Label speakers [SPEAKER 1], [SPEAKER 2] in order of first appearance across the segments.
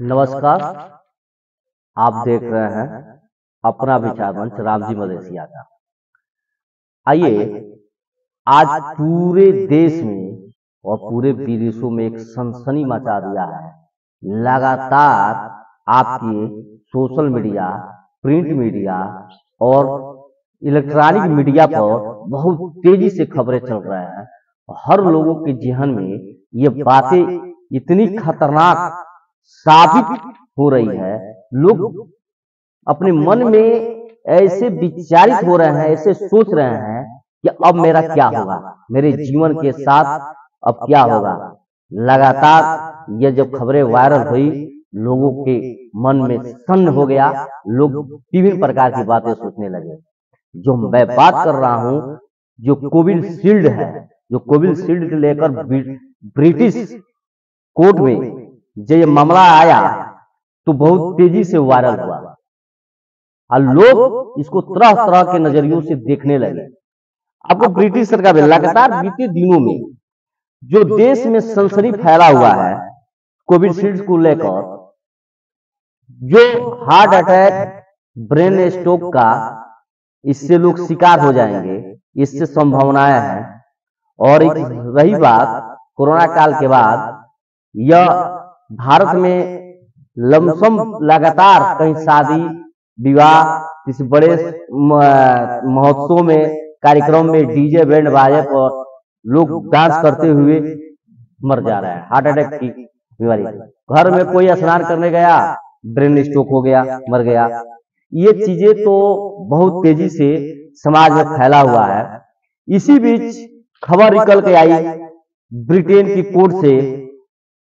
[SPEAKER 1] नमस्कार। आप देख रहे हैं अपना विचार मंच रामजी मदेशिया का। आइए, आज पूरे देश में और पूरे विदेशों में एक सनसनी मचा दिया है। लगातार आपके सोशल मीडिया, प्रिंट मीडिया और इलेक्ट्रॉनिक मीडिया पर बहुत तेजी से खबरें चल रहे हैं। हर लोगों के जहन में ये बातें इतनी खतरनाक साबित हो रही है। लोग अपने मन में ऐसे विचारित हो रहे हैं, ऐसे सोच रहे हैं कि अब मेरा क्या होगा, मेरे जीवन के साथ अब क्या होगा। लगातार ये जब खबरें वायरल हुई, लोगों के मन में सन्न हो गया। लोग विभिन्न प्रकार की बातें सोचने लगे। जो मैं बात कर रहा हूं, जो कोविशील्ड है, जो कोविशील्ड लेकर ब्रिटिश कोर्ट में जब ये मामला आया तो बहुत तेजी से वायरल हुआ और लोग इसको तरह तरह के नजरियों से देखने लगे। आपको ब्रिटिश सरकार लगातार बीते दिनों में जो देश में सनसनी फैला हुआ है कोविशील्ड को लेकर, जो हार्ट अटैक, ब्रेन स्ट्रोक का इससे लोग शिकार हो जाएंगे, इससे संभावनाएं हैं। और एक रही बात कोरोना काल के बाद, यह भारत में लमसम लगातार कहीं शादी विवाह, किसी बड़े महोत्सव में, कार्यक्रम में डीजे बैंड बाजे पर लोग डांस करते हुए मर जा रहे हैं। हार्ट अटैक की बीमारी, घर में कोई स्नान करने गया, ब्रेन स्ट्रोक हो गया, मर गया। ये चीजें तो बहुत तेजी से समाज में फैला हुआ है। इसी बीच खबर निकल के आई ब्रिटेन की कोर्ट से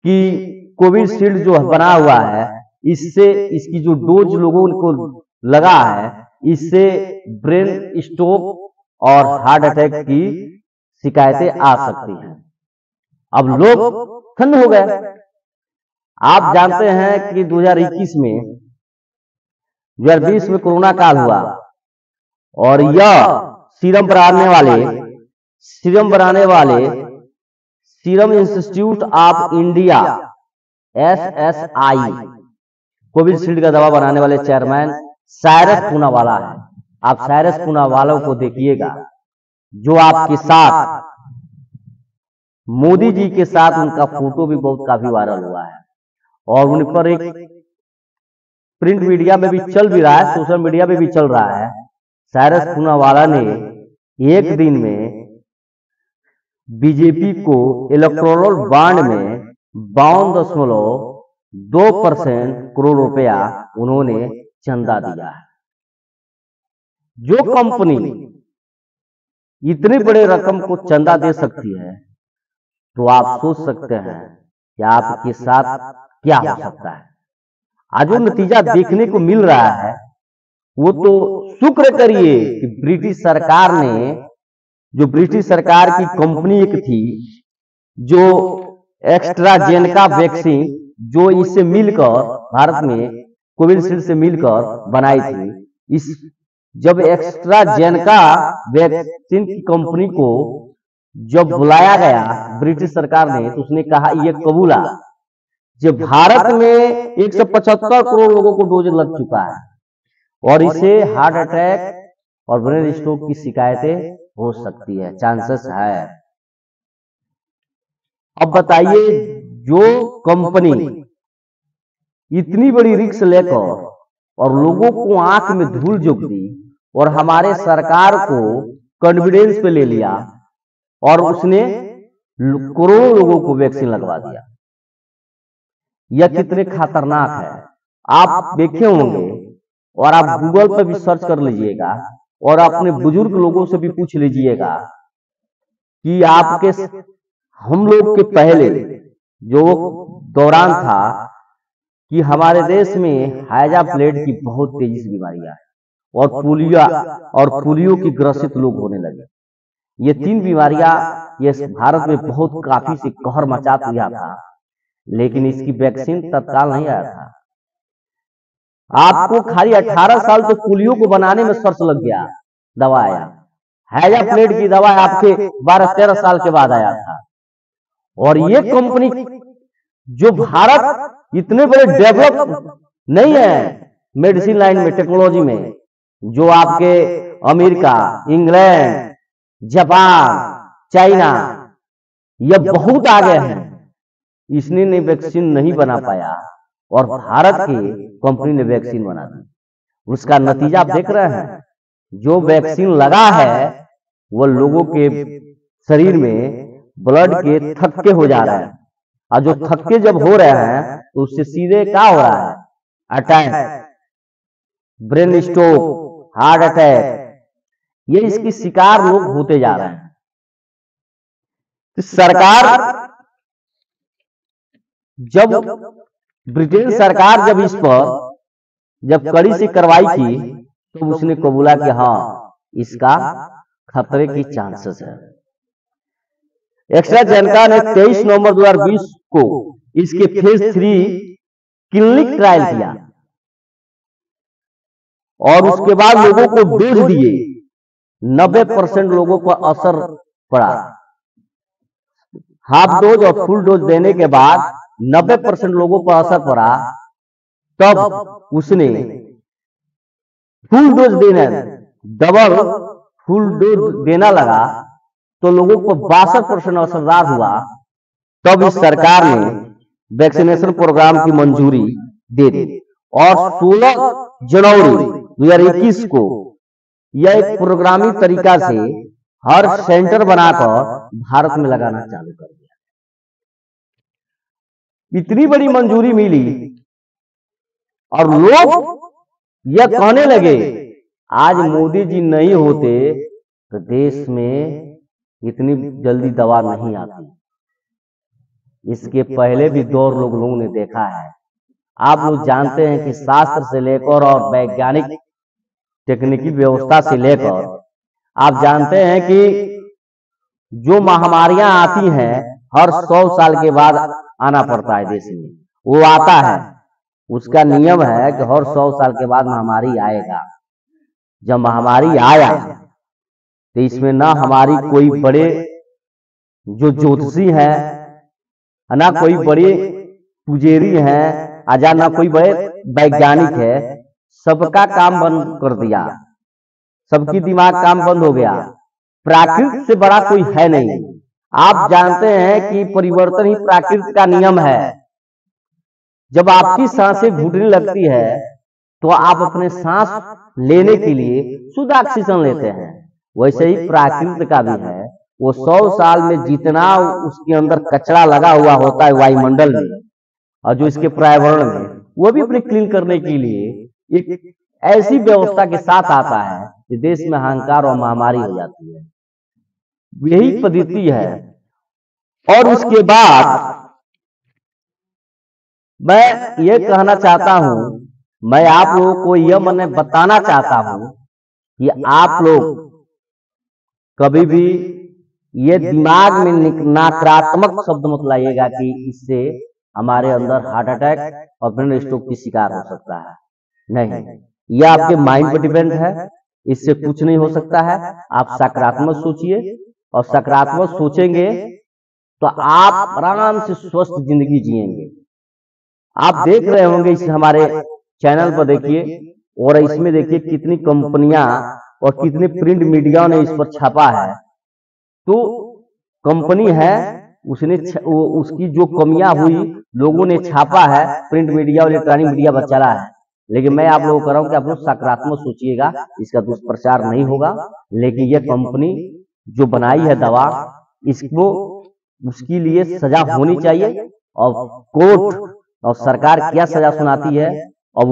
[SPEAKER 1] कि कोविशील्ड जो बना हुआ है, इससे इसकी जो डोज लोगों को लगा है, इससे ब्रेन स्ट्रोक और हार्ट अटैक की शिकायतें आ सकती हैं। अब लोग खन्न हो गए। आप जानते हैं कि 2021 में 2020 में कोरोना काल हुआ और यह सीरम बनाने वाले serum institute of India SSI Covishield का दवा बनाने वाले चेयरमैन साइरस पूनावाला है। आप साइरस पूनावाला को देखिएगा, जो आपके साथ मोदी जी के साथ उनका फोटो भी बहुत काफी वायरल हुआ है और उन पर एक प्रिंट मीडिया में भी चल भी रहा है, सोशल मीडिया में भी चल रहा है। साइरस पूनावाला ने एक दिन में बीजेपी को इलेक्टोरल बॉन्ड में 52.2% करोड़ रुपया उन्होंने चंदा दिया है। जो कंपनी इतनी बड़े रकम को चंदा दे सकती है, तो आप सोच सकते हैं कि आपके साथ क्या हो सकता है। आज जो नतीजा देखने को मिल रहा है, वो तो शुक्र करिए कि ब्रिटिश सरकार की कंपनी एक थी, जो एस्ट्राजेनेका वैक्सीन, जो इससे मिलकर भारत में कोविशील्ड से मिलकर बनाई थी। जब एस्ट्राजेनेका वैक्सीन की कंपनी को जब बुलाया गया ब्रिटिश सरकार ने, तो उसने कहा, यह कबूला जब भारत में 175 करोड़ लोगों को डोज लग चुका है और इसे हार्ट अटैक और ब्रेन स्ट्रोक की शिकायतें हो सकती है, चांसेस है। अब बताइए, जो कंपनी इतनी बड़ी रिस्क लेकर और लोगों को आंख में धूल झोंक दी और हमारे सरकार को कॉन्फिडेंस पे ले लिया और उसने करोड़ों लोगों को वैक्सीन लगवा दिया, यह कितने खतरनाक है। आप देखे होंगे और आप गूगल पर भी सर्च कर लीजिएगा और अपने बुजुर्ग लोगों से भी पूछ लीजिएगा कि हम लोग के पहले जो दौरान था कि हमारे देश में हैजा प्लेग की बहुत तेजी से बीमारियां और पोलियो की ग्रसित लोग होने लगे। ये 3 बीमारियां ये भारत में बहुत काफी से कहर मचा दिया था, लेकिन इसकी वैक्सीन तत्काल नहीं आया था। आपको खाली 18 साल तो पोलियो को बनाने में खर्च लग गया, दवा आया। हैजा प्लेग की दवा आपके 12-13 साल के बाद आया था। और ये कंपनी जो भारत इतने बड़े डेवलप नहीं है मेडिसिन लाइन में, टेक्नोलॉजी में, जो आपके अमेरिका, इंग्लैंड, जापान, चाइना, यह बहुत आगे हैं, इसने ने वैक्सीन नहीं बना पाया और भारत की कंपनी ने वैक्सीन बना दी। उसका नतीजा आप देख रहे हैं, जो वैक्सीन लगा है वो लोगों के शरीर में ब्लड के थक्के हो जा रहे हैं, और जो थक्के जब हो रहे हैं तो उससे सीधे क्या हो रहा है, attack, brain stroke, heart attack, ये इसकी शिकार लोग होते जा रहे हैं। तो सरकार जब ब्रिटेन सरकार जब इस पर जब कड़ी से कार्रवाई की तो उसने कबूला कि हाँ इसका खतरे की चांसेस है। एस्ट्राजेनेका ने 23 नवंबर 2020 को इसके फेज 3 क्लिनिक ट्रायल किया और उसके बाद लोगों को डोज दिए, 90% लोगों पर असर पड़ा। हाफ डोज और फुल डोज देने के बाद 90% लोगों पर असर पड़ा, तब उसने फुल डोज देना, डबल फुल डोज देना लगा तो लोगों को 62% असरदार हुआ। तब इस सरकार ने वैक्सीनेशन प्रोग्राम की मंजूरी दे दी और 16 जनवरी 2021 को यह एक प्रोग्रामी तरीका से हर सेंटर बनाकर भारत में लगाना चालू कर दिया। इतनी बड़ी मंजूरी मिली और लोग यह कहने लगे आज मोदी जी नहीं होते तो देश में इतनी जल्दी दवा नहीं आती। इसके पहले भी दौर लोगों ने देखा है। आप लोग जानते हैं कि शास्त्र से लेकर और वैज्ञानिक टेक्निकल व्यवस्था से लेकर आप जानते हैं कि जो महामारियां आती हैं हर 100 साल के बाद आना पड़ता है देश में, वो आता है, उसका नियम है कि हर 100 साल के बाद महामारी आएगा। जब महामारी आया तो इसमें ना हमारी कोई बड़े जो ज्योतिषी हैं, ना कोई बड़े पुजेरी हैं, आजा ना कोई बड़े वैज्ञानिक है, सबका काम बंद कर दिया, सबकी दिमाग काम बंद हो गया। प्राकृतिक से बड़ा कोई है नहीं। आप जानते हैं कि परिवर्तन ही प्राकृतिक का नियम है। जब आपकी सांसें घुटने लगती है तो आप अपने सांस लेने के लिए शुद्ध ऑक्सीजन लेते हैं। वैसे ही प्राकृतिक का भी है, वो 100 साल में जितना उसके अंदर कचरा लगा हुआ होता है वायुमंडल में और जो इसके पर्यावरण में, वो भी अपने क्लीन करने के लिए एक ऐसी व्यवस्था के साथ आता है कि देश में हाहाकार और महामारी हो जाती है। यही पद्धति है। और उसके बाद मैं ये कहना चाहता हूं, मैं आप लोगों को यह मैंने बताना चाहता हूं कि आप लोग कभी भी ये दिमाग में नकारात्मक शब्द मत लाइएगा कि इससे हमारे अंदर हार्ट अटैक और ब्रेन स्ट्रोक की शिकार हो सकता है। नहीं, यह आपके माइंड पर डिपेंड है, इससे कुछ नहीं हो सकता है। आप सकारात्मक सोचिए और सकारात्मक सोचेंगे तो आप आराम से स्वस्थ जिंदगी जिएंगे। आप देख रहे होंगे इस हमारे चैनल पर, देखिए और इसमें देखिए कितनी कंपनियां और कितने प्रिंट मीडिया ने इस पर छापा है। तो कंपनी है, उसने उसकी जो कमियां हुई लोगों ने छापा है, प्रिंट मीडिया और इलेक्ट्रॉनिक मीडिया पर चला है। लेकिन मैं आप लोगों को कह रहा हूं कि आप लोग सकारात्मक सोचिएगा, इसका दुष्प्रचार नहीं होगा। लेकिन यह कंपनी जो बनाई है दवा, इसको उसके लिए सजा होनी चाहिए और कोर्ट और सरकार क्या सजा सुनाती है और